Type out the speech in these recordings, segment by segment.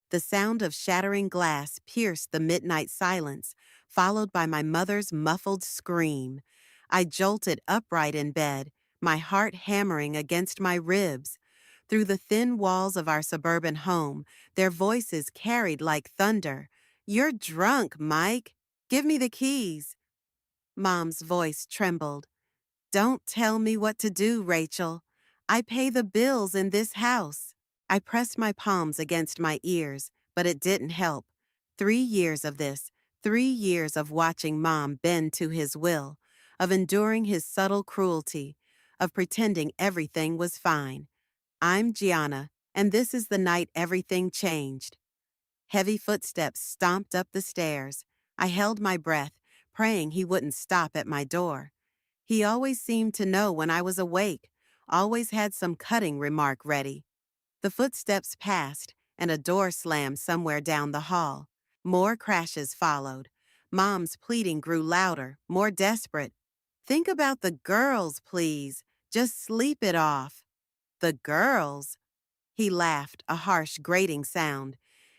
The sound of shattering glass pierced the midnight silence, followed by my mother's muffled scream. I jolted upright in bed, my heart hammering against my ribs. Through the thin walls of our suburban home, their voices carried like thunder. "You're drunk, Mike. Give me the keys." Mom's voice trembled. "Don't tell me what to do, Rachel. I pay the bills in this house." I pressed my palms against my ears, but it didn't help. 3 years of this, 3 years of watching Mom bend to his will, of enduring his subtle cruelty, of pretending everything was fine. I'm Gianna, and this is the night everything changed. Heavy footsteps stomped up the stairs. I held my breath, praying he wouldn't stop at my door. He always seemed to know when I was awake, always had some cutting remark ready. The footsteps passed, and a door slammed somewhere down the hall. More crashes followed. Mom's pleading grew louder, more desperate. "Think about the girls, please. Just sleep it off." "The girls?" He laughed, a harsh, grating sound.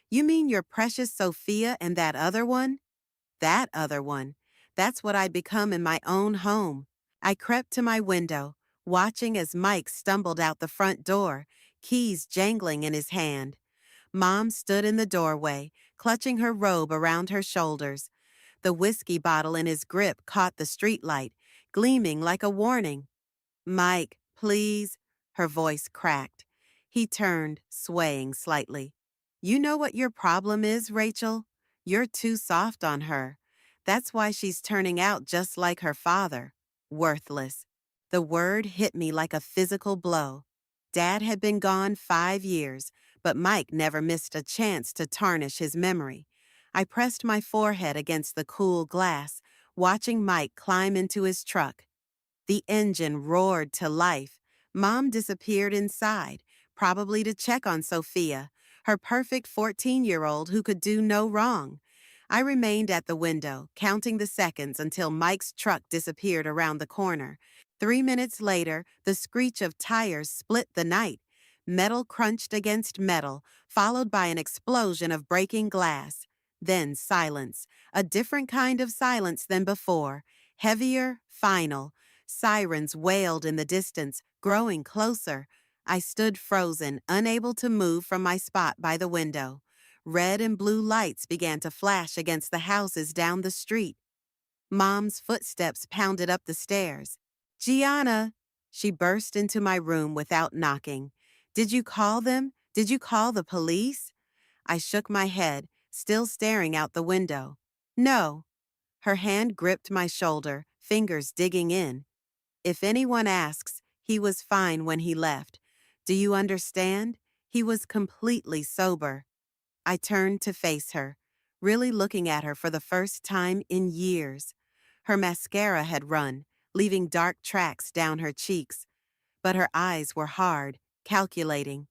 "You mean your precious Sophia and that other one?" "That other one. That's what I'd become in my own home." I crept to my window, watching as Mike stumbled out the front door, keys jangling in his hand. Mom stood in the doorway, clutching her robe around her shoulders. The whiskey bottle in his grip caught the streetlight, gleaming like a warning. "Mike, please," her voice cracked. He turned, swaying slightly. "You know what your problem is, Rachel? You're too soft on her. That's why she's turning out just like her father. Worthless." The word hit me like a physical blow. Dad had been gone 5 years, but Mike never missed a chance to tarnish his memory. I pressed my forehead against the cool glass, watching Mike climb into his truck. The engine roared to life. Mom disappeared inside, probably to check on Sophia, her perfect 14-year-old who could do no wrong. I remained at the window, counting the seconds until Mike's truck disappeared around the corner. 3 minutes later, the screech of tires split the night. Metal crunched against metal, followed by an explosion of breaking glass. Then silence, a different kind of silence than before, heavier, final. Sirens wailed in the distance, growing closer. I stood frozen, unable to move from my spot by the window. Red and blue lights began to flash against the houses down the street. Mom's footsteps pounded up the stairs. "Gianna!" She burst into my room without knocking. "Did you call them? Did you call the police?" I shook my head, still staring out the window. "No." Her hand gripped my shoulder, fingers digging in. "If anyone asks, he was fine when he left. Do you understand? He was completely sober." I turned to face her, really looking at her for the first time in years. Her mascara had run, leaving dark tracks down her cheeks, but her eyes were hard, calculating.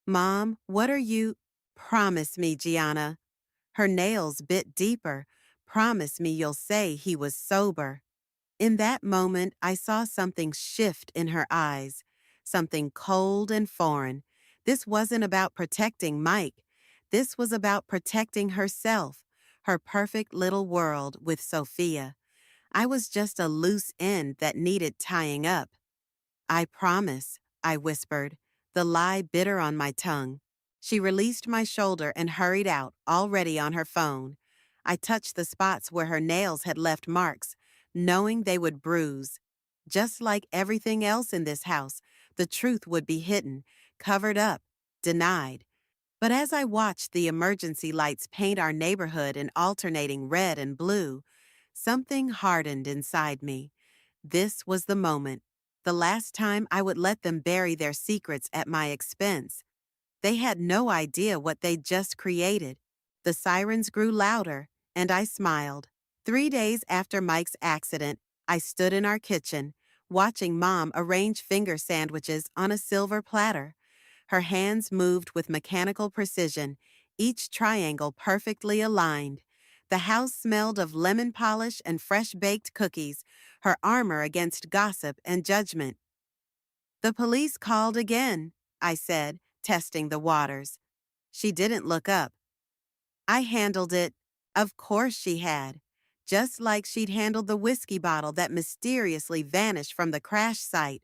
"Mom, what are you—" "Promise me, Gianna." Her nails bit deeper. "Promise me you'll say he was sober." In that moment, I saw something shift in her eyes, something cold and foreign. This wasn't about protecting Mike. This was about protecting herself, her perfect little world with Sophia. I was just a loose end that needed tying up. "I promise," I whispered, the lie bitter on my tongue. She released my shoulder and hurried out, already on her phone. I touched the spots where her nails had left marks, knowing they would bruise. Just like everything else in this house, the truth would be hidden, covered up, denied. But as I watched the emergency lights paint our neighborhood in alternating red and blue, something hardened inside me. This was the moment, the last time I would let them bury their secrets at my expense. They had no idea what they'd just created. The sirens grew louder, and I smiled. 3 days after Mike's accident, I stood in our kitchen, watching Mom arrange finger sandwiches on a silver platter. Her hands moved with mechanical precision, each triangle perfectly aligned. The house smelled of lemon polish and fresh-baked cookies, her armor against gossip and judgment. "The police called again," I said, testing the waters. She didn't look up, I handled it. Of course she had. Just like she'd handled the whiskey bottle that mysteriously vanished from the crash site.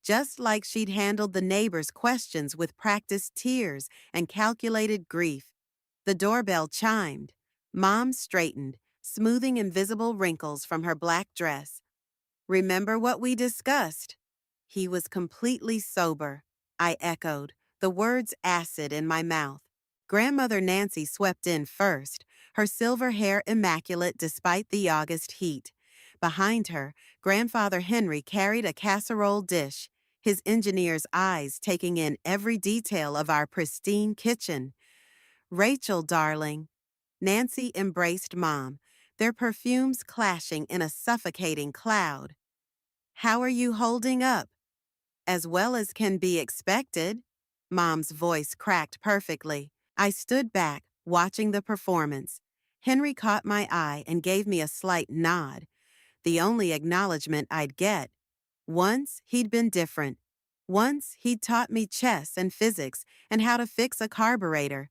Just like she'd handled the neighbors' questions with practiced tears and calculated grief. The doorbell chimed. Mom straightened, smoothing invisible wrinkles from her black dress. Remember what we discussed? He was completely sober. I echoed, the words acid in my mouth. Grandmother Nancy swept in first, her silver hair immaculate despite the August heat. Behind her, Grandfather Henry carried a casserole dish, his engineer's eyes taking in every detail of our pristine kitchen. Rachel, darling. Nancy embraced Mom, their perfumes clashing in a suffocating cloud. How are you holding up? As well as can be expected. Mom's voice cracked perfectly. I stood back, watching the performance. Henry caught my eye and gave me a slight nod, the only acknowledgement I'd get. Once, he'd been different. Once, he'd taught me chess and physics and how to fix a carburetor.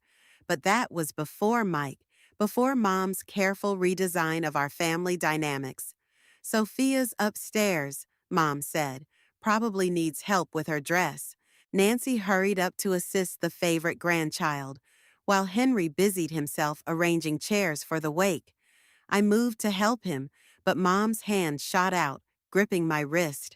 But that was before Mike, before Mom's careful redesign of our family dynamics. Sophia's upstairs, Mom said, probably needs help with her dress. Nancy hurried up to assist the favorite grandchild, while Henry busied himself arranging chairs for the wake. I moved to help him, but Mom's hand shot out, gripping my wrist.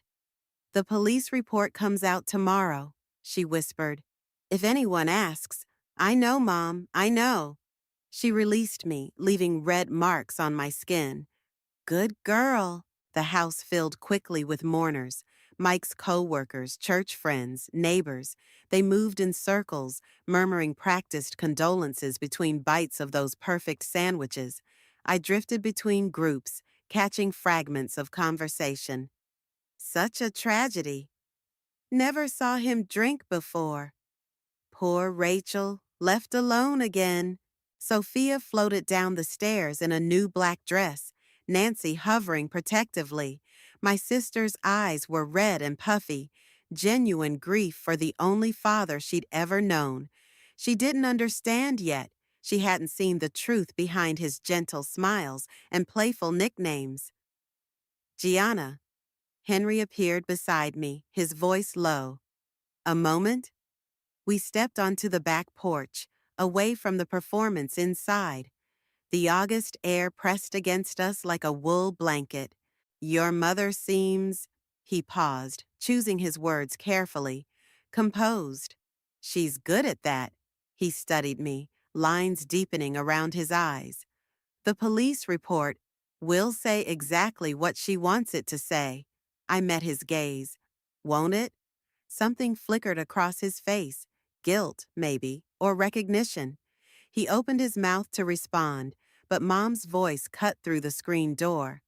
The police report comes out tomorrow, she whispered. If anyone asks, I know, Mom, I know. She released me, leaving red marks on my skin. Good girl. The house filled quickly with mourners. Mike's co-workers, church friends, neighbors. They moved in circles, murmuring practiced condolences between bites of those perfect sandwiches. I drifted between groups, catching fragments of conversation. Such a tragedy. Never saw him drink before. Poor Rachel, left alone again. Sophia floated down the stairs in a new black dress, Nancy hovering protectively. My sister's eyes were red and puffy, genuine grief for the only father she'd ever known. She didn't understand yet. She hadn't seen the truth behind his gentle smiles and playful nicknames. Gianna. Henry appeared beside me, his voice low. A moment? We stepped onto the back porch, away from the performance inside. The August air pressed against us like a wool blanket. Your mother seems... He paused, choosing his words carefully. Composed. She's good at that. He studied me, lines deepening around his eyes. The police report will say exactly what she wants it to say. I met his gaze. Won't it? Something flickered across his face. Guilt, maybe, or recognition. He opened his mouth to respond, but Mom's voice cut through the screen door.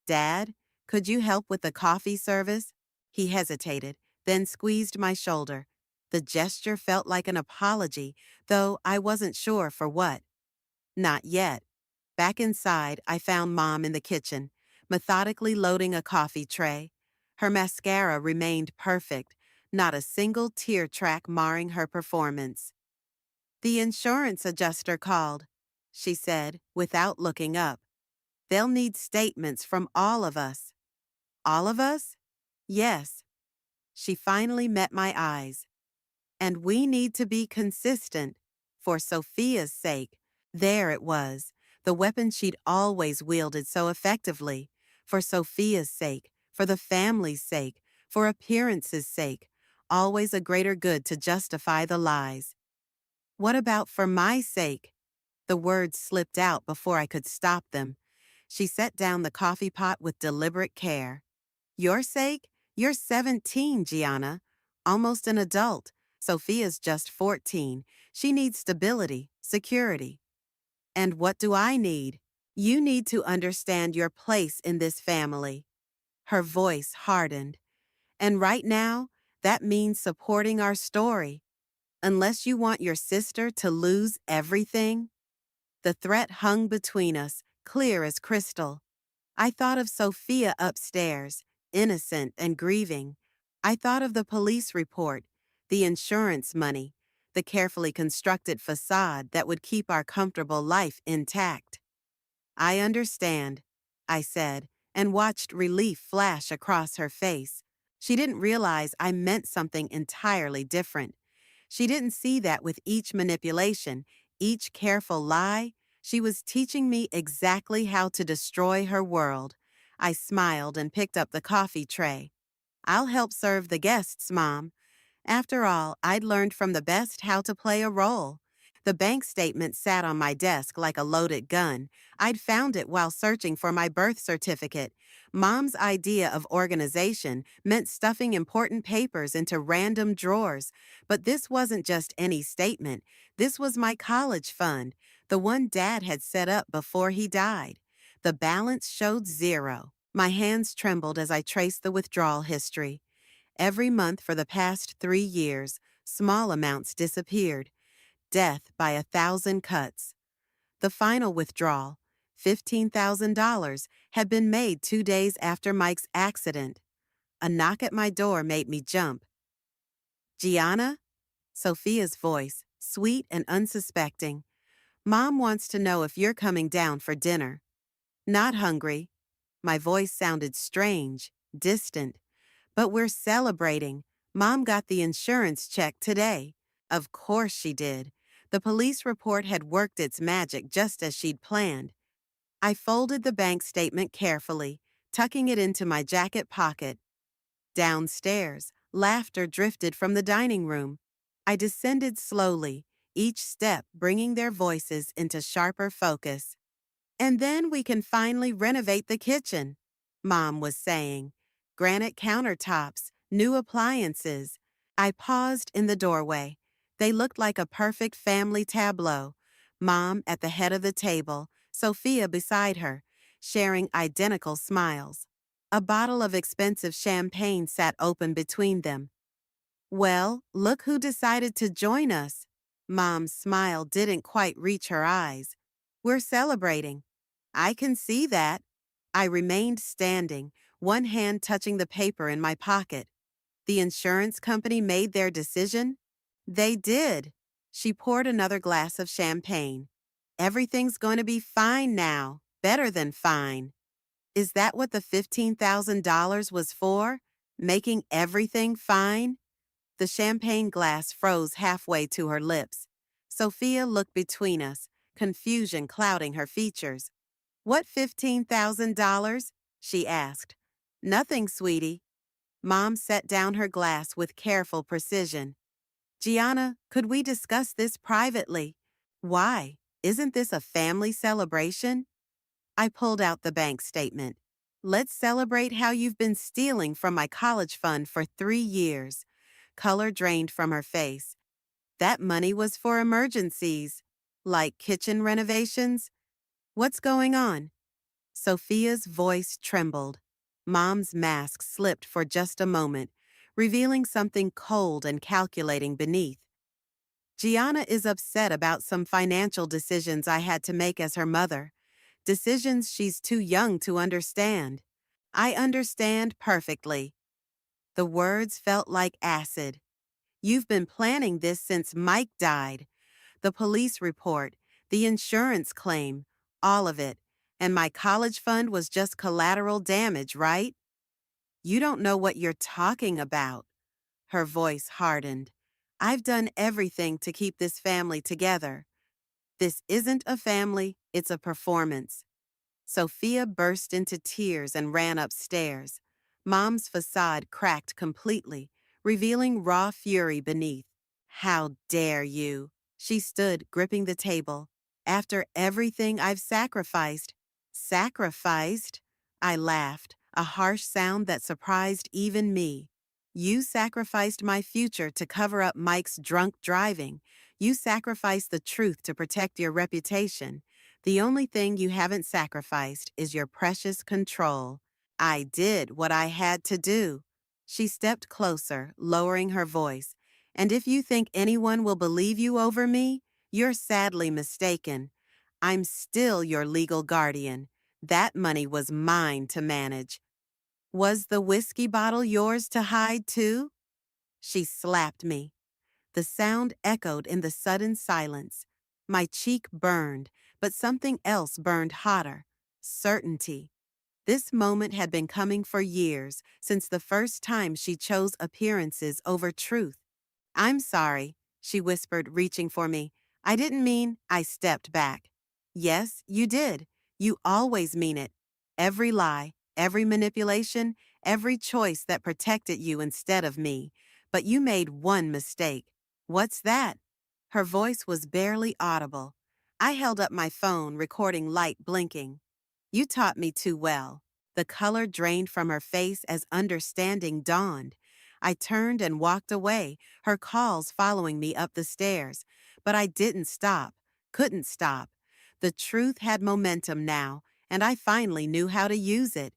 Dad, could you help with the coffee service? He hesitated, then squeezed my shoulder. The gesture felt like an apology, though I wasn't sure for what. Not yet. Back inside, I found Mom in the kitchen, methodically loading a coffee tray. Her mascara remained perfect, not a single tear track marring her performance. The insurance adjuster called, she said, without looking up. They'll need statements from all of us. All of us? Yes. She finally met my eyes. And we need to be consistent, for Sophia's sake. There it was, the weapon she'd always wielded so effectively. For Sophia's sake, for the family's sake, for appearance's sake, always a greater good to justify the lies. What about for my sake? The words slipped out before I could stop them. She set down the coffee pot with deliberate care. Your sake? You're 17, Gianna. Almost an adult. Sophia's just 14. She needs stability, security. And what do I need? You need to understand your place in this family. Her voice hardened. And right now, that means supporting our story. Unless you want your sister to lose everything. The threat hung between us, clear as crystal. I thought of Sophia upstairs, innocent and grieving. I thought of the police report, the insurance money, the carefully constructed facade that would keep our comfortable life intact. I understand, I said, and watched relief flash across her face. She didn't realize I meant something entirely different. She didn't see that with each manipulation, each careful lie, she was teaching me exactly how to destroy her world. I smiled and picked up the coffee tray. I'll help serve the guests, Mom. After all, I'd learned from the best how to play a role. The bank statement sat on my desk like a loaded gun. I'd found it while searching for my birth certificate. Mom's idea of organization meant stuffing important papers into random drawers. But this wasn't just any statement. This was my college fund, the one Dad had set up before he died. The balance showed zero. My hands trembled as I traced the withdrawal history. Every month for the past 3 years, small amounts disappeared. Death by 1,000 cuts. The final withdrawal, $15,000, had been made 2 days after Mike's accident. A knock at my door made me jump. Gianna? Sophia's voice, sweet and unsuspecting. Mom wants to know if you're coming down for dinner. Not hungry. My voice sounded strange, distant. But we're celebrating. Mom got the insurance check today. Of course she did. The police report had worked its magic just as she'd planned. I folded the bank statement carefully, tucking it into my jacket pocket. Downstairs, laughter drifted from the dining room. I descended slowly, each step bringing their voices into sharper focus. And then we can finally renovate the kitchen, Mom was saying. Granite countertops, new appliances. I paused in the doorway. They looked like a perfect family tableau. Mom at the head of the table, Sophia beside her, sharing identical smiles. A bottle of expensive champagne sat open between them. Well, look who decided to join us. Mom's smile didn't quite reach her eyes. We're celebrating. I can see that. I remained standing, one hand touching the paper in my pocket. The insurance company made their decision? They did. She poured another glass of champagne. Everything's going to be fine now, better than fine. Is that what the $15,000 was for? Making everything fine? The champagne glass froze halfway to her lips. Sophia looked between us, confusion clouding her features. What $15,000? She asked. Nothing, sweetie. Mom set down her glass with careful precision. Gianna, could we discuss this privately? Why? Isn't this a family celebration? I pulled out the bank statement. Let's celebrate how you've been stealing from my college fund for 3 years. Color drained from her face. That money was for emergencies, like kitchen renovations. What's going on? Sophia's voice trembled. Mom's mask slipped for just a moment, revealing something cold and calculating beneath. Gianna is upset about some financial decisions I had to make as her mother. Decisions she's too young to understand. I understand perfectly. The words felt like acid. You've been planning this since Mike died. The police report, the insurance claim, all of it. And my college fund was just collateral damage, right? You don't know what you're talking about. Her voice hardened. I've done everything to keep this family together. This isn't a family, it's a performance. Sophia burst into tears and ran upstairs. Mom's facade cracked completely, revealing raw fury beneath. How dare you? She stood, gripping the table. After everything I've sacrificed. Sacrificed? I laughed, a harsh sound that surprised even me. You sacrificed my future to cover up Mike's drunk driving. You sacrificed the truth to protect your reputation. The only thing you haven't sacrificed is your precious control. I did what I had to do. She stepped closer, lowering her voice. And if you think anyone will believe you over me, you're sadly mistaken. I'm still your legal guardian. That money was mine to manage. Was the whiskey bottle yours to hide too? She slapped me. The sound echoed in the sudden silence. My cheek burned, but something else burned hotter. Certainty. This moment had been coming for years, since the first time she chose appearances over truth. I'm sorry, she whispered, reaching for me. I didn't mean. I stepped back. Yes, you did. You always mean it. Every lie, every manipulation, every choice that protected you instead of me. But you made one mistake. What's that? Her voice was barely audible. I held up my phone, recording light blinking. You taught me too well. The color drained from her face as understanding dawned. I turned and walked away, her calls following me up the stairs. But I didn't stop, couldn't stop. The truth had momentum now, and I finally knew how to use it.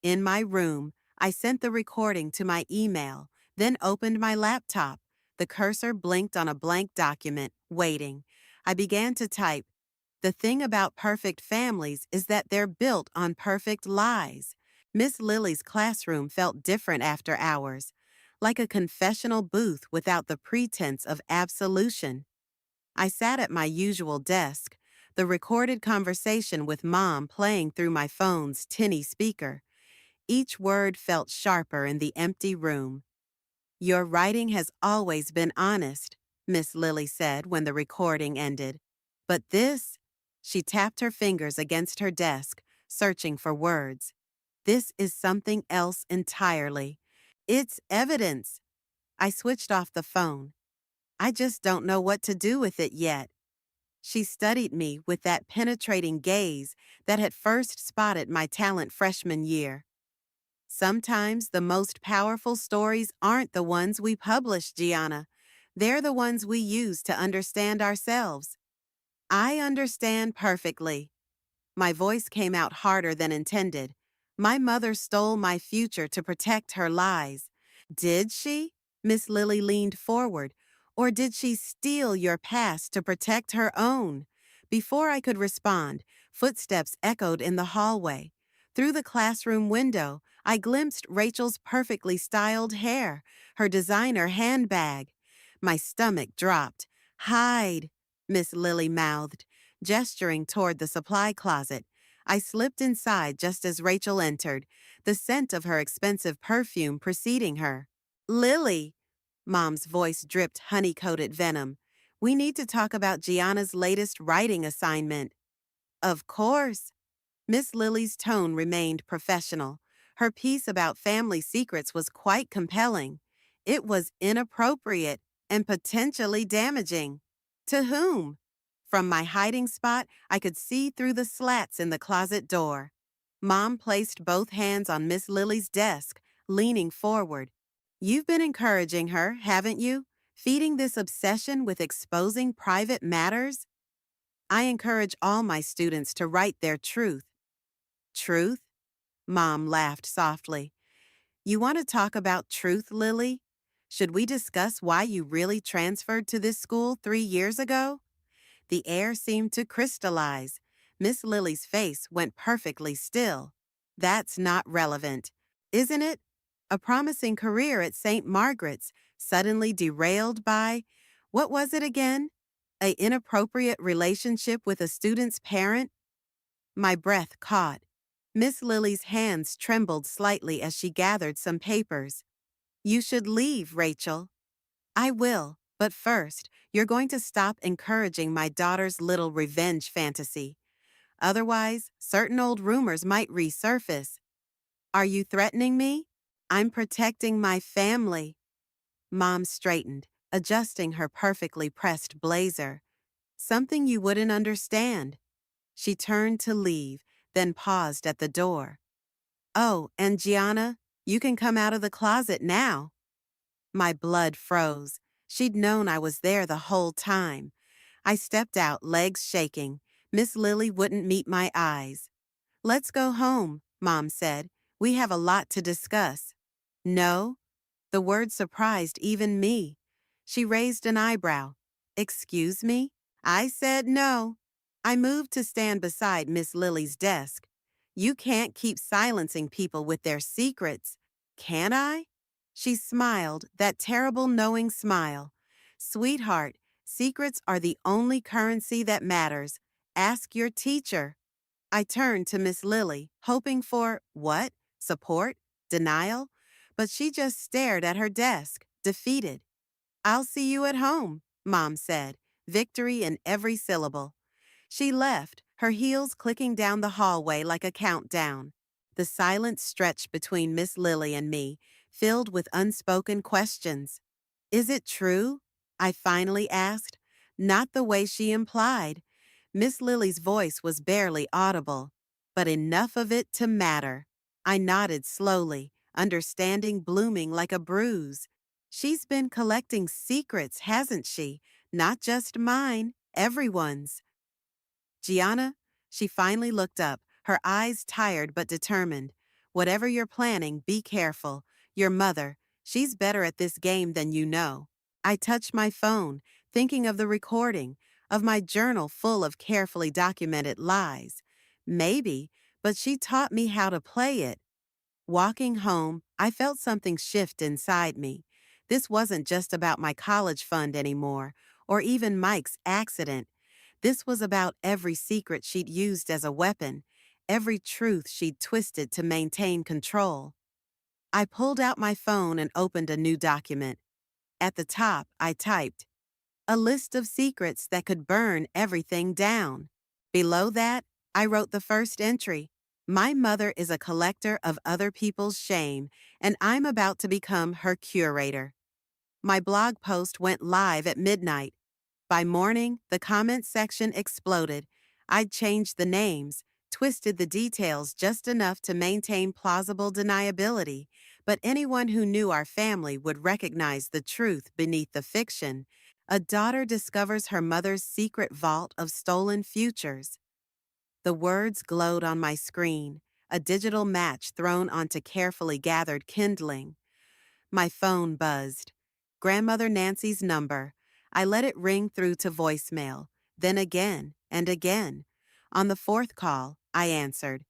In my room, I sent the recording to my email, then opened my laptop. The cursor blinked on a blank document, waiting. I began to type. The thing about perfect families is that they're built on perfect lies. Miss Lily's classroom felt different after hours, like a confessional booth without the pretense of absolution. I sat at my usual desk, the recorded conversation with Mom playing through my phone's tinny speaker. Each word felt sharper in the empty room. Your writing has always been honest, Miss Lily said when the recording ended. But this, she tapped her fingers against her desk, searching for words. This is something else entirely. It's evidence. I switched off the phone. I just don't know what to do with it yet. She studied me with that penetrating gaze that had first spotted my talent freshman year. Sometimes the most powerful stories aren't the ones we publish, Gianna. They're the ones we use to understand ourselves. I understand perfectly. My voice came out harder than intended. My mother stole my future to protect her lies. Did she? Miss Lily leaned forward. Or did she steal your past to protect her own? Before I could respond, footsteps echoed in the hallway. Through the classroom window, I glimpsed Rachel's perfectly styled hair, her designer handbag. My stomach dropped. Hide, Miss Lily mouthed, gesturing toward the supply closet. I slipped inside just as Rachel entered, the scent of her expensive perfume preceding her. Lily, Mom's voice dripped honey-coated venom. We need to talk about Gianna's latest writing assignment. Of course. Miss Lily's tone remained professional. Her piece about family secrets was quite compelling. It was inappropriate and potentially damaging. To whom? From my hiding spot, I could see through the slats in the closet door. Mom placed both hands on Miss Lily's desk, leaning forward. You've been encouraging her, haven't you? Feeding this obsession with exposing private matters? I encourage all my students to write their truth. Truth? Mom laughed softly. You want to talk about truth, Lily? Should we discuss why you really transferred to this school 3 years ago? The air seemed to crystallize. Miss Lily's face went perfectly still. That's not relevant, isn't it? A promising career at St. Margaret's, suddenly derailed by, what was it again? An inappropriate relationship with a student's parent? My breath caught. Miss Lily's hands trembled slightly as she gathered some papers. You should leave, Rachel. I will, but first, you're going to stop encouraging my daughter's little revenge fantasy. Otherwise, certain old rumors might resurface. Are you threatening me? I'm protecting my family. Mom straightened, adjusting her perfectly pressed blazer. Something you wouldn't understand. She turned to leave, then paused at the door. Oh, and Gianna, you can come out of the closet now. My blood froze. She'd known I was there the whole time. I stepped out, legs shaking. Miss Lily wouldn't meet my eyes. Let's go home, Mom said. We have a lot to discuss. No? The word surprised even me. She raised an eyebrow. Excuse me? I said no. I moved to stand beside Miss Lily's desk. You can't keep silencing people with their secrets. Can I? She smiled, that terrible knowing smile. Sweetheart, secrets are the only currency that matters. Ask your teacher. I turned to Miss Lily, hoping for what? Support? Denial? But she just stared at her desk, defeated. I'll see you at home, Mom said, victory in every syllable. She left, her heels clicking down the hallway like a countdown. The silence stretched between Miss Lily and me, filled with unspoken questions. Is it true? I finally asked, not the way she implied. Miss Lily's voice was barely audible, but enough of it to matter. I nodded slowly, understanding blooming like a bruise. She's been collecting secrets, hasn't she? Not just mine, everyone's. Gianna, she finally looked up, her eyes tired but determined. Whatever you're planning, be careful. Your mother, she's better at this game than you know. I touched my phone, thinking of the recording, of my journal full of carefully documented lies. Maybe, but she taught me how to play it. Walking home, I felt something shift inside me. This wasn't just about my college fund anymore, or even Mike's accident. This was about every secret she'd used as a weapon, every truth she'd twisted to maintain control. I pulled out my phone and opened a new document. At the top, I typed, a list of secrets that could burn everything down. Below that, I wrote the first entry. My mother is a collector of other people's shame, and I'm about to become her curator. My blog post went live at midnight. By morning, the comments section exploded. I'd changed the names, twisted the details just enough to maintain plausible deniability, but anyone who knew our family would recognize the truth beneath the fiction. A daughter discovers her mother's secret vault of stolen futures. The words glowed on my screen, a digital match thrown onto carefully gathered kindling. My phone buzzed. Grandmother Nancy's number. I let it ring through to voicemail, then again and again. On the fourth call, I answered.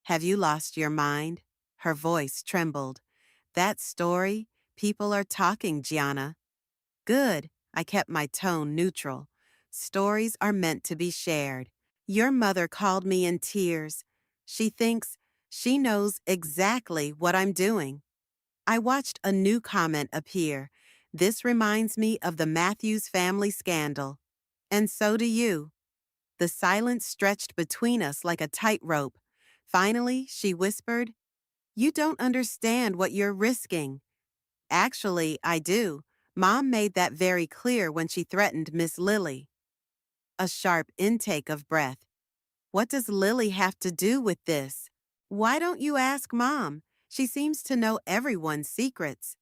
Have you lost your mind? Her voice trembled. That story? People are talking, Gianna. Good. I kept my tone neutral. Stories are meant to be shared. Your mother called me in tears. She thinks she knows exactly what I'm doing. I watched a new comment appear. This reminds me of the Matthews family scandal. And so do you. The silence stretched between us like a tightrope. Finally, she whispered, You don't understand what you're risking. Actually, I do. Mom made that very clear when she threatened Miss Lily. A sharp intake of breath. What does Lily have to do with this? Why don't you ask Mom? She seems to know everyone's secrets.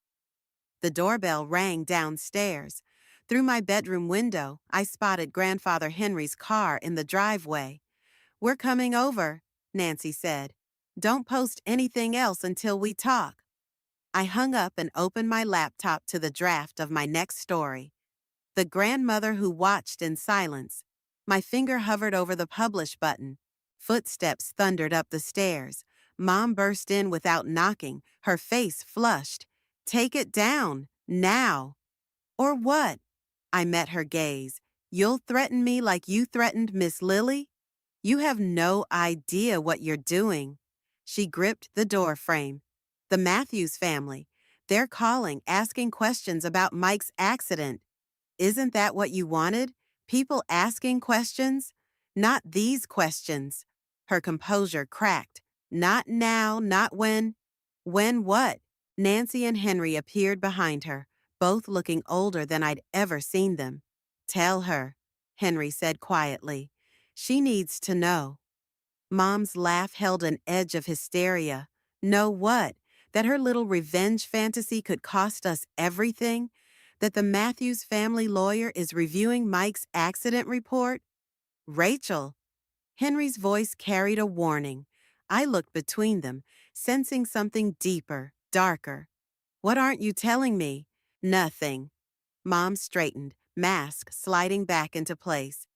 The doorbell rang downstairs. Through my bedroom window, I spotted Grandfather Henry's car in the driveway. We're coming over, Nancy said. Don't post anything else until we talk. I hung up and opened my laptop to the draft of my next story. The grandmother who watched in silence. My finger hovered over the publish button. Footsteps thundered up the stairs. Mom burst in without knocking, her face flushed. Take it down, now. Or what? I met her gaze. You'll threaten me like you threatened Miss Lily? You have no idea what you're doing. She gripped the door frame. The Matthews family. They're calling, asking questions about Mike's accident. Isn't that what you wanted? People asking questions? Not these questions. Her composure cracked. Not now, not when. When what? Nancy and Henry appeared behind her, both looking older than I'd ever seen them. Tell her, Henry said quietly. She needs to know. Mom's laugh held an edge of hysteria. Know what? That her little revenge fantasy could cost us everything? That the Matthews family lawyer is reviewing Mike's accident report? Rachel. Henry's voice carried a warning. I looked between them, sensing something deeper, darker. What aren't you telling me? Nothing. Mom straightened, mask sliding back into place.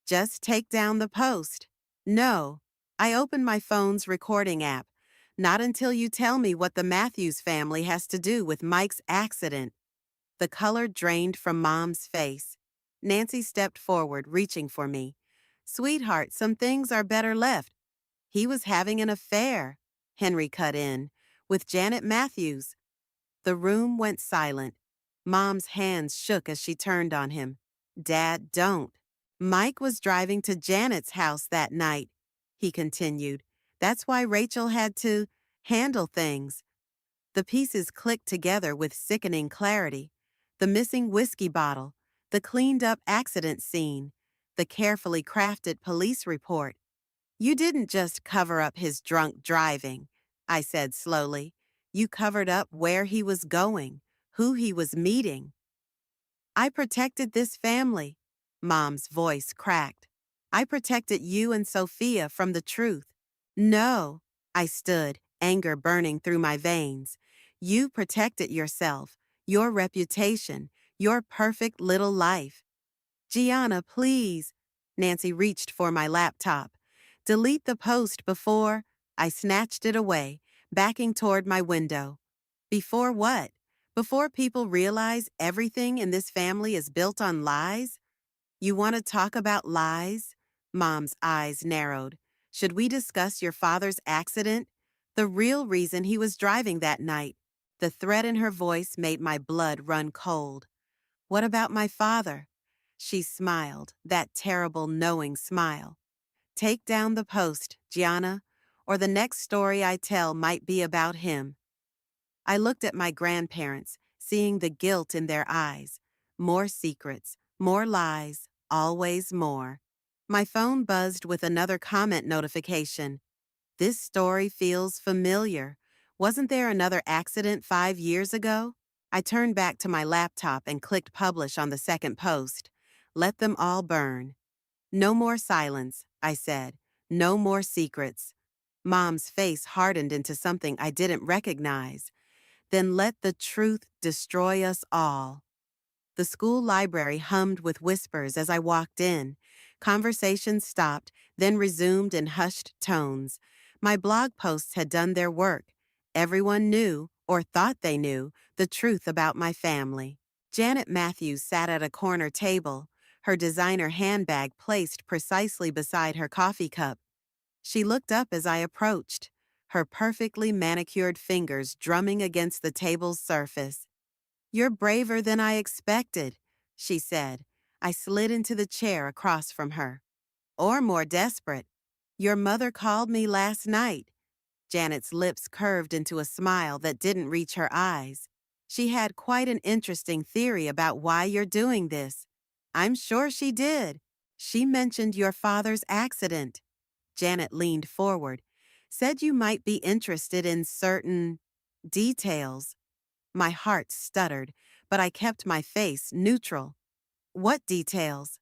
Just take down the post. No. I opened my phone's recording app. Not until you tell me what the Matthews family has to do with Mike's accident. The color drained from Mom's face. Nancy stepped forward, reaching for me. Sweetheart, some things are better left. He was having an affair, Henry cut in, with Janet Matthews. The room went silent. Mom's hands shook as she turned on him. Dad, don't. Mike was driving to Janet's house that night, he continued. That's why Rachel had to handle things. The pieces clicked together with sickening clarity. The missing whiskey bottle, the cleaned-up accident scene, the carefully crafted police report. You didn't just cover up his drunk driving, I said slowly. You covered up where he was going, who he was meeting. I protected this family. Mom's voice cracked. I protected you and Sophia from the truth. No, I stood, anger burning through my veins. You protected yourself, your reputation, your perfect little life. Gianna, please. Nancy reached for my laptop. Delete the post before. I snatched it away, backing toward my window. Before what? Before people realize everything in this family is built on lies? You want to talk about lies? Mom's eyes narrowed. Should we discuss your father's accident? The real reason he was driving that night. The threat in her voice made my blood run cold. What about my father? She smiled, that terrible knowing smile. Take down the post, Gianna, or the next story I tell might be about him. I looked at my grandparents, seeing the guilt in their eyes. More secrets, more lies, always more. My phone buzzed with another comment notification. This story feels familiar. Wasn't there another accident 5 years ago? I turned back to my laptop and clicked publish on the second post. Let them all burn. No more silence, I said. No more secrets. Mom's face hardened into something I didn't recognize. Then let the truth destroy us all. The school library hummed with whispers as I walked in. Conversations stopped, then resumed in hushed tones. My blog posts had done their work. Everyone knew, or thought they knew, the truth about my family. Janet Matthews sat at a corner table, her designer handbag placed precisely beside her coffee cup. She looked up as I approached, her perfectly manicured fingers drumming against the table's surface. You're braver than I expected, she said. I slid into the chair across from her. Or more desperate. Your mother called me last night. Janet's lips curved into a smile that didn't reach her eyes. She had quite an interesting theory about why you're doing this. I'm sure she did. She mentioned your father's accident. Janet leaned forward. Said you might be interested in certain details. My heart stuttered, but I kept my face neutral. What details?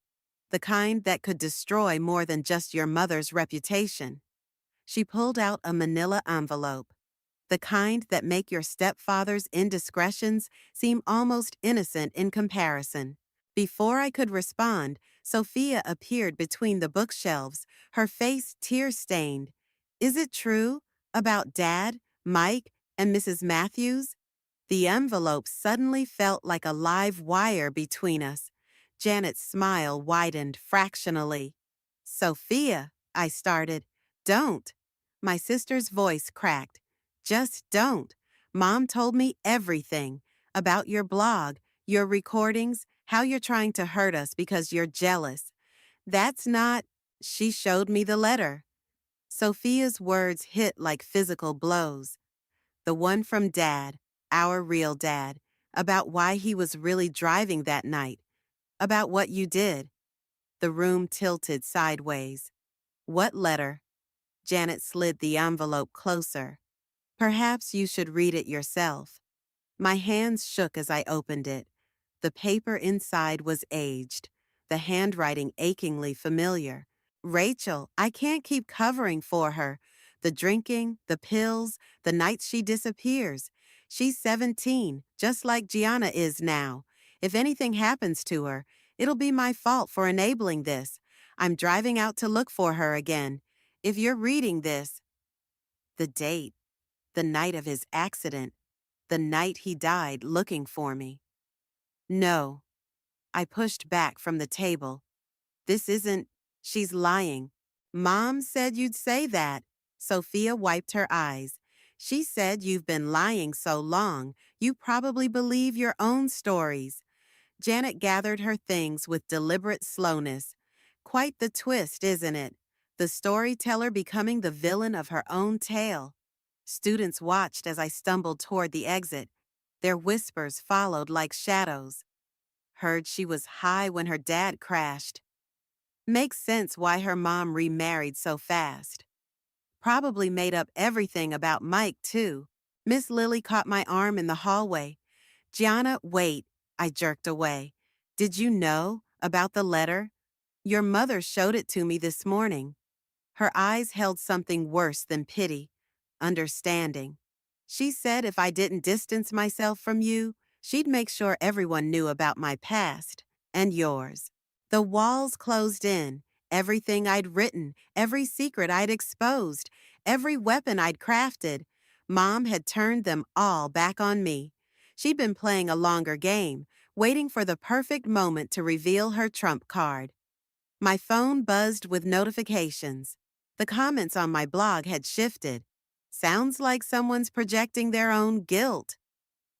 The kind that could destroy more than just your mother's reputation. She pulled out a manila envelope. The kind that make your stepfather's indiscretions seem almost innocent in comparison. Before I could respond, Sophia appeared between the bookshelves, her face tear-stained. Is it true? About Dad, Mike, and Mrs. Matthews? The envelope suddenly felt like a live wire between us. Janet's smile widened fractionally. Sophia, I started. Don't. My sister's voice cracked. Just don't. Mom told me everything about your blog, your recordings, how you're trying to hurt us because you're jealous. That's not. She showed me the letter. Sophia's words hit like physical blows. The one from Dad, our real dad, about why he was really driving that night, about what you did. The room tilted sideways. What letter? Janet slid the envelope closer. Perhaps you should read it yourself. My hands shook as I opened it. The paper inside was aged, the handwriting achingly familiar. Rachel, I can't keep covering for her. The drinking, the pills, the nights she disappears. She's 17, just like Gianna is now. If anything happens to her, it'll be my fault for enabling this. I'm driving out to look for her again. If you're reading this, the date, the night of his accident, the night he died looking for me. No. I pushed back from the table. This isn't. She's lying. Mom said you'd say that. Sophia wiped her eyes. She said you've been lying so long, you probably believe your own stories. Janet gathered her things with deliberate slowness. Quite the twist, isn't it? The storyteller becoming the villain of her own tale. Students watched as I stumbled toward the exit. Their whispers followed like shadows. Heard she was high when her dad crashed. Makes sense why her mom remarried so fast. Probably made up everything about Mike, too. Miss Lily caught my arm in the hallway. Gianna, wait. I jerked away. Did you know about the letter? Your mother showed it to me this morning. Her eyes held something worse than pity, understanding. She said if I didn't distance myself from you, she'd make sure everyone knew about my past, and yours. The walls closed in, everything I'd written, every secret I'd exposed, every weapon I'd crafted. Mom had turned them all back on me. She'd been playing a longer game, waiting for the perfect moment to reveal her trump card. My phone buzzed with notifications. The comments on my blog had shifted. Sounds like someone's projecting their own guilt.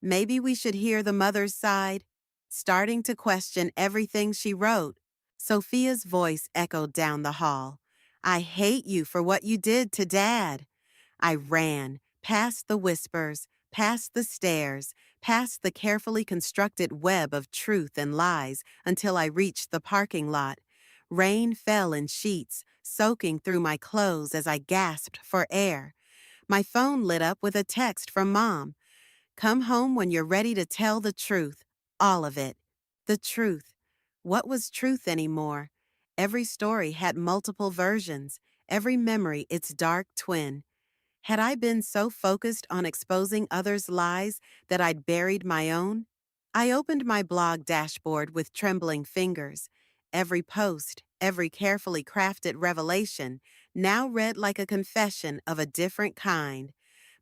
Maybe we should hear the mother's side, starting to question everything she wrote. Sophia's voice echoed down the hall. I hate you for what you did to Dad. I ran, past the whispers, past the stairs, past the carefully constructed web of truth and lies until I reached the parking lot. Rain fell in sheets, soaking through my clothes as I gasped for air. My phone lit up with a text from Mom. Come home when you're ready to tell the truth. All of it. The truth. What was truth anymore? Every story had multiple versions, every memory its dark twin. Had I been so focused on exposing others' lies that I'd buried my own? I opened my blog dashboard with trembling fingers. Every post, every carefully crafted revelation, now read like a confession of a different kind.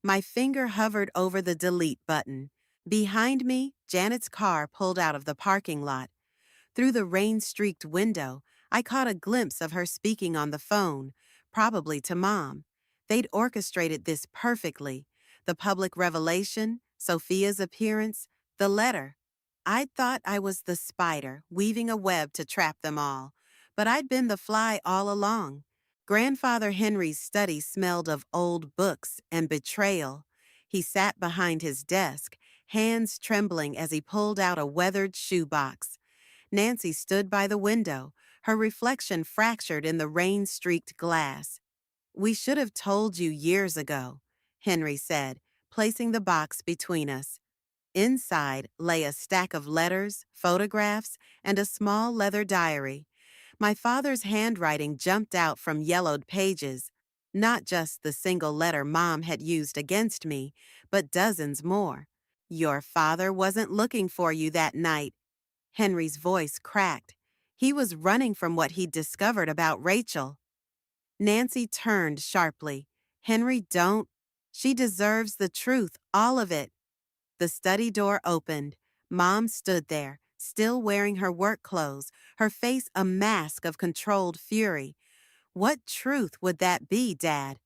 My finger hovered over the delete button. Behind me, Janet's car pulled out of the parking lot. Through the rain-streaked window, I caught a glimpse of her speaking on the phone, probably to Mom. They'd orchestrated this perfectly. The public revelation, Sophia's appearance, the letter. I'd thought I was the spider, weaving a web to trap them all. But I'd been the fly all along. Grandfather Henry's study smelled of old books and betrayal. He sat behind his desk, hands trembling as he pulled out a weathered shoebox. Nancy stood by the window, her reflection fractured in the rain-streaked glass. We should have told you years ago, Henry said, placing the box between us. Inside lay a stack of letters, photographs, and a small leather diary. My father's handwriting jumped out from yellowed pages, not just the single letter Mom had used against me, but dozens more. Your father wasn't looking for you that night. Henry's voice cracked. He was running from what he'd discovered about Rachel. Nancy turned sharply. Henry, don't. She deserves the truth, all of it. The study door opened. Mom stood there, still wearing her work clothes, her face a mask of controlled fury. What truth would that be, Dad?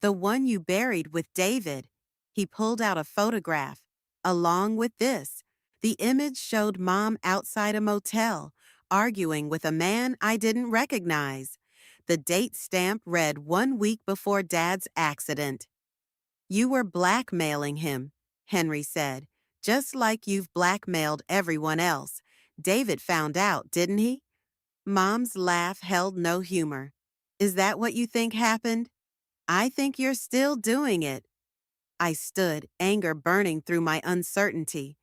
The one you buried with David. He pulled out a photograph. Along with this. The image showed Mom outside a motel, arguing with a man I didn't recognize. The date stamp read 1 week before Dad's accident. You were blackmailing him, Henry said, just like you've blackmailed everyone else. David found out, didn't he? Mom's laugh held no humor. Is that what you think happened? I think you're still doing it. I stood, anger burning through my uncertainty.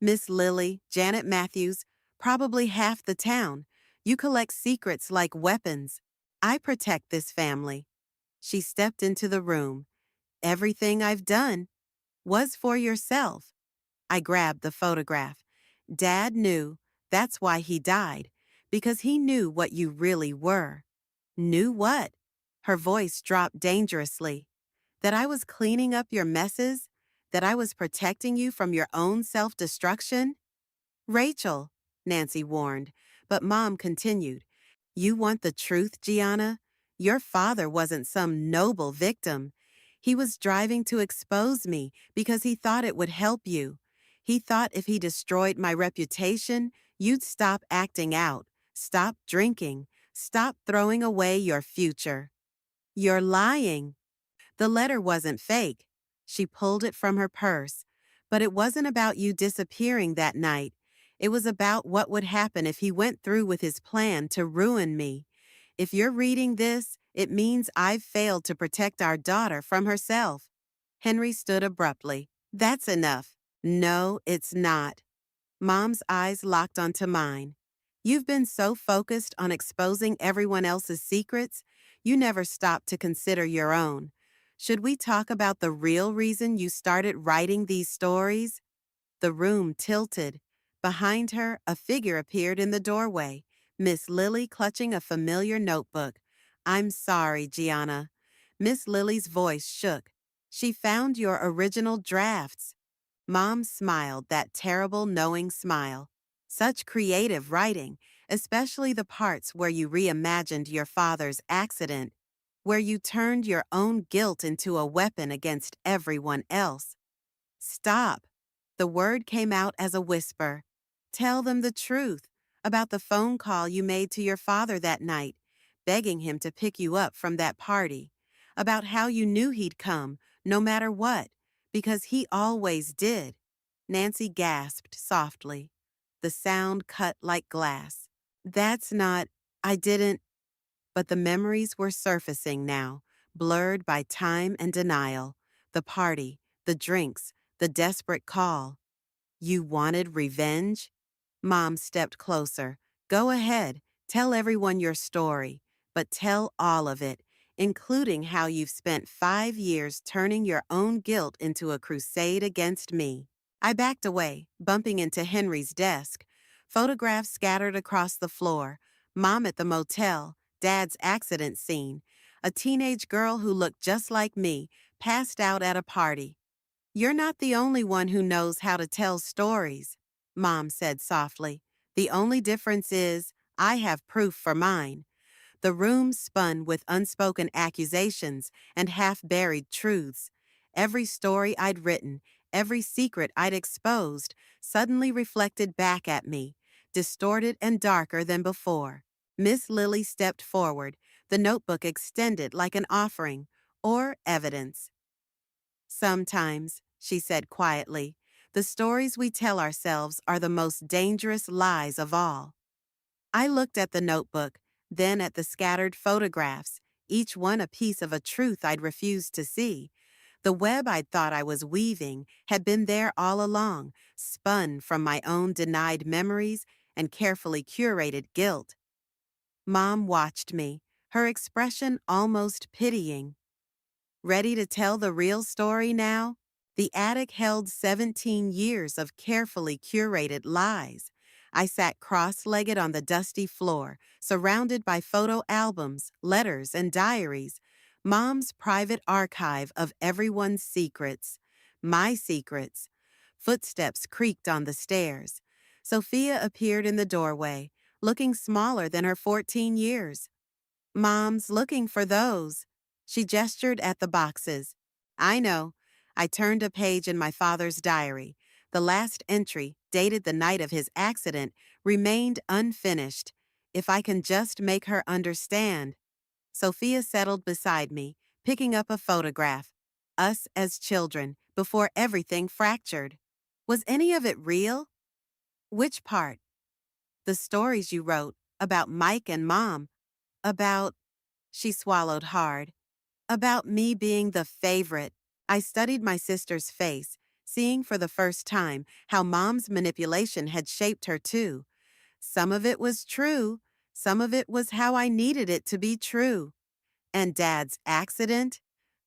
Miss Lily, Janet Matthews, probably half the town. You collect secrets like weapons. I protect this family. She stepped into the room. Everything I've done was for yourself. I grabbed the photograph. Dad knew. That's why he died. Because he knew what you really were. Knew what? Her voice dropped dangerously. That I was cleaning up your messes? That I was protecting you from your own self-destruction? Rachel, Nancy warned, but Mom continued. You want the truth, Gianna? Your father wasn't some noble victim. He was driving to expose me because he thought it would help you. He thought if he destroyed my reputation, you'd stop acting out, stop drinking, stop throwing away your future. You're lying. The letter wasn't fake. She pulled it from her purse. But it wasn't about you disappearing that night. It was about what would happen if he went through with his plan to ruin me. If you're reading this, it means I've failed to protect our daughter from herself. Henry stood abruptly. That's enough. No, it's not. Mom's eyes locked onto mine. You've been so focused on exposing everyone else's secrets, you never stopped to consider your own. Should we talk about the real reason you started writing these stories? The room tilted. Behind her, a figure appeared in the doorway, Miss Lily clutching a familiar notebook. I'm sorry, Gianna. Miss Lily's voice shook. She found your original drafts. Mom smiled that terrible knowing smile. Such creative writing, especially the parts where you reimagined your father's accident, where you turned your own guilt into a weapon against everyone else. Stop. The word came out as a whisper. Tell them the truth about the phone call you made to your father that night, begging him to pick you up from that party, about how you knew he'd come, no matter what, because he always did. Nancy gasped softly. The sound cut like glass. That's not, I didn't, but the memories were surfacing now, blurred by time and denial. The party, the drinks, the desperate call. You wanted revenge? Mom stepped closer. Go ahead, tell everyone your story, but tell all of it, including how you've spent 5 years turning your own guilt into a crusade against me. I backed away, bumping into Henry's desk. Photographs scattered across the floor. Mom at the motel, Dad's accident scene. A teenage girl who looked just like me, passed out at a party. You're not the only one who knows how to tell stories, Mom said softly. The only difference is I have proof for mine. The room spun with unspoken accusations and half-buried truths. Every story I'd written, every secret I'd exposed, suddenly reflected back at me, distorted and darker than before. Miss Lily stepped forward, the notebook extended like an offering, or evidence. Sometimes, she said quietly, the stories we tell ourselves are the most dangerous lies of all. I looked at the notebook, then at the scattered photographs, each one a piece of a truth I'd refused to see. The web I'd thought I was weaving had been there all along, spun from my own denied memories and carefully curated guilt. Mom watched me, her expression almost pitying. Ready to tell the real story now? The attic held 17 years of carefully curated lies. I sat cross-legged on the dusty floor, surrounded by photo albums, letters, and diaries, Mom's private archive of everyone's secrets. My secrets. Footsteps creaked on the stairs. Sophia appeared in the doorway, looking smaller than her 14 years. Mom's looking for those. She gestured at the boxes. I know. I turned a page in my father's diary. The last entry, dated the night of his accident, remained unfinished. If I can just make her understand. Sophia settled beside me, picking up a photograph. Us as children, before everything fractured. Was any of it real? Which part? The stories you wrote, about Mike and Mom, about, she swallowed hard, about me being the favorite. I studied my sister's face, seeing for the first time how Mom's manipulation had shaped her too. Some of it was true, some of it was how I needed it to be true. And Dad's accident?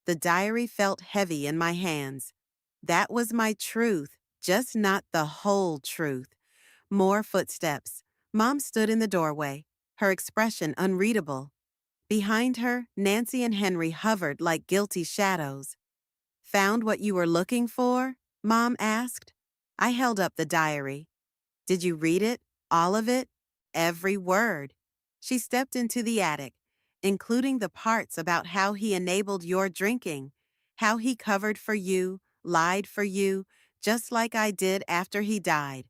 The diary felt heavy in my hands. That was my truth, just not the whole truth. More footsteps. Mom stood in the doorway, her expression unreadable. Behind her, Nancy and Henry hovered like guilty shadows. Found what you were looking for? Mom asked. I held up the diary. Did you read it? All of it? Every word. She stepped into the attic, including the parts about how he enabled your drinking, how he covered for you, lied for you, just like I did after he died.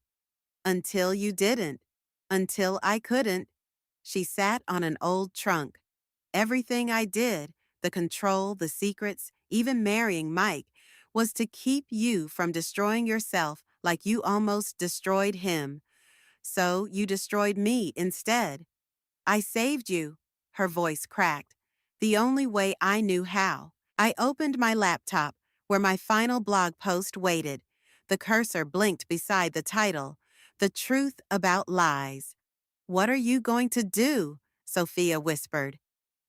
Until you didn't. Until I couldn't. She sat on an old trunk. Everything I did, the control, the secrets, even marrying Mike, was to keep you from destroying yourself like you almost destroyed him. So you destroyed me instead. I saved you, her voice cracked. The only way I knew how. I opened my laptop, where my final blog post waited. The cursor blinked beside the title, The Truth About Lies. What are you going to do? Sophia whispered.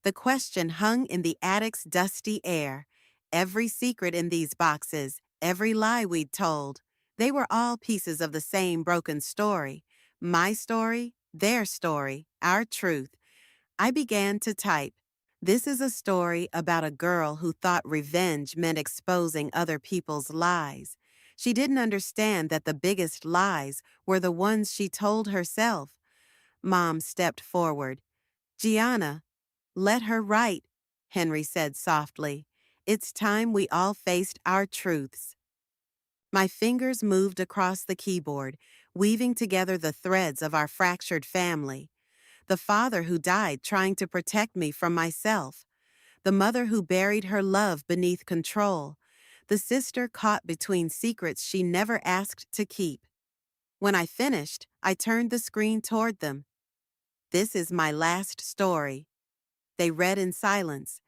The question hung in the attic's dusty air. Every secret in these boxes, every lie we'd told, they were all pieces of the same broken story. My story, their story, our truth. I began to type. This is a story about a girl who thought revenge meant exposing other people's lies. She didn't understand that the biggest lies were the ones she told herself. Mom stepped forward. Gianna, let her write, Henry said softly. It's time we all faced our truths. My fingers moved across the keyboard, weaving together the threads of our fractured family. The father who died trying to protect me from myself. The mother who buried her love beneath control. The sister caught between secrets she never asked to keep. When I finished, I turned the screen toward them. This is my last story. They read in silence.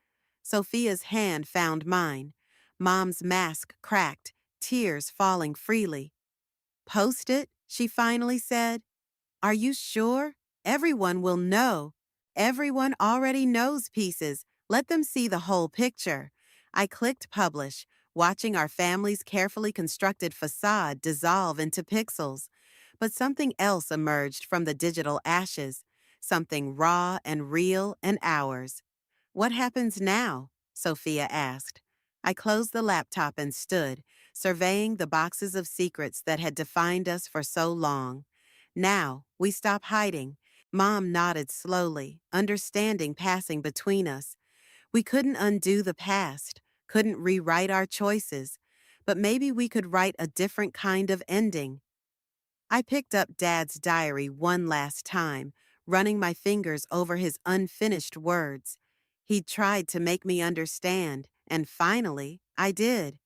Sophia's hand found mine. Mom's mask cracked, tears falling freely. Post it, she finally said. Are you sure? Everyone will know. Everyone already knows pieces. Let them see the whole picture. I clicked publish, watching our family's carefully constructed facade dissolve into pixels. But something else emerged from the digital ashes, something raw and real and ours. What happens now? Sophia asked. I closed the laptop and stood, surveying the boxes of secrets that had defined us for so long. Now, we stop hiding. Mom nodded slowly, understanding passing between us. We couldn't undo the past, couldn't rewrite our choices, but maybe we could write a different kind of ending. I picked up Dad's diary one last time, running my fingers over his unfinished words. He'd tried to make me understand, and finally, I did.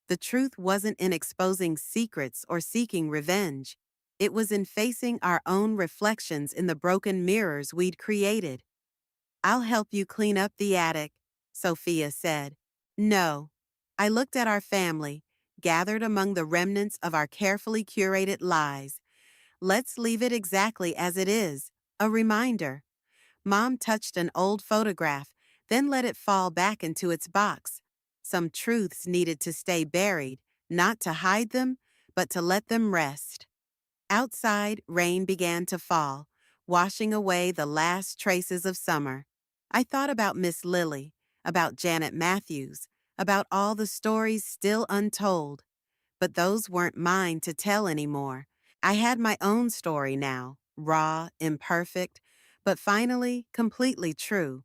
The truth wasn't in exposing secrets or seeking revenge. It was in facing our own reflections in the broken mirrors we'd created. I'll help you clean up the attic, Sophia said. No. I looked at our family, gathered among the remnants of our carefully curated lies. Let's leave it exactly as it is, a reminder. Mom touched an old photograph, then let it fall back into its box. Some truths needed to stay buried, not to hide them, but to let them rest. Outside, rain began to fall, washing away the last traces of summer. I thought about Miss Lily, about Janet Matthews, about all the stories still untold. But those weren't mine to tell anymore. I had my own story now, raw, imperfect, but finally completely true.